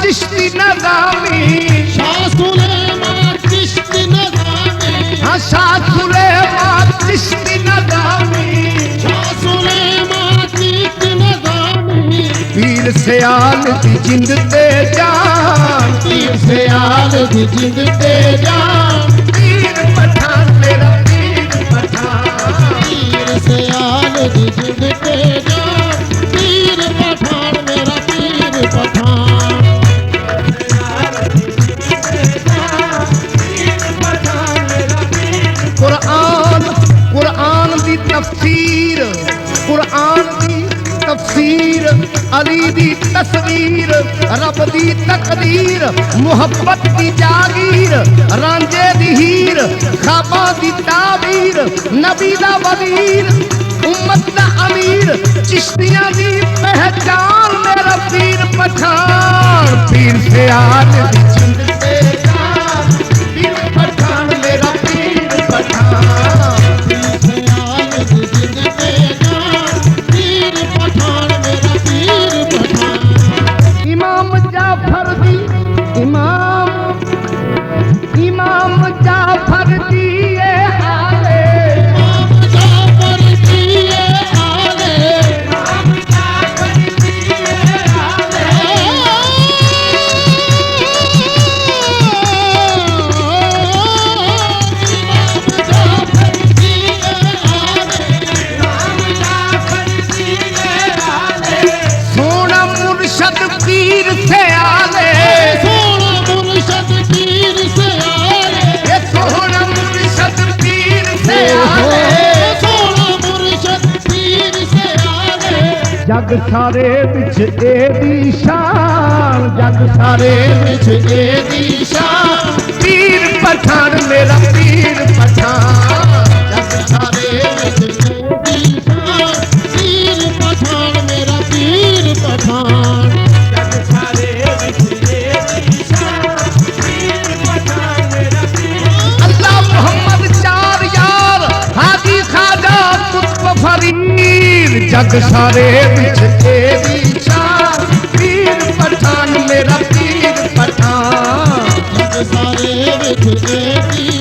चिश्ती नज़ामी, शाह सुलेमान चिश्ती नज़ामी, हाँ शाह सुलेमान चिश्ती नज़ामी, शाह सुलेमान चिश्ती नज़ामी। पीर सियाल दी जिंद ते जान, पीर सियाल दी जिंद ते जान, पीर पठान मेरा पीर पठान, पीर सियाल दी जिंद ते जान, पीर पठान मेरा पीर पठान। कुरान कुरान दी तफसीर, कुरान दी तफसीर, अली दी तस्वीर, रब दी तकदीर, मुहब्बत दी जागीर, रांझे दी हीर, खाबा दी ताबीर, नबी दा वजीर, उम्मत दा अमीर, चिश्तियां दी पहचान मेरा पीर पठान, पीर सियाल दी जिंद ते जान, पीर पठान मेरा पीर पठान। पीर सियाल दी जिंद ते जान, पीर पठान मेरा पीर पठान। इमाम जाफर दी इमाम इमाम जाफर दी ये हाले, इमाम जाफर दी ये हाले, इमाम जाफर दी ये हाले, जाफर दी ये हाले, इमाम जाफर दी ये हाले, सोना मुर्शद पीर से आले, सोना मुर्शद पीर से आले, ये सोना मुर्शद पीर से आले, सोना मुर्शद पीर से आले। जग सारे विच एदी शान, जग सारे विच एदी शान, पीर पठान मेरा पीर पठान, जग सारे विच दी शान, पीर पठान मेरा पीर पठान। जग सारे विच एदी शान, पीर पठान मेरा पीर। अल्लाह मोहम्मद चार यार, हाजी खाजा कुतुब फरीद, जग सारे विच एदी शान, पीर पठान मेरा पीर पठान। जग सारे विच एदी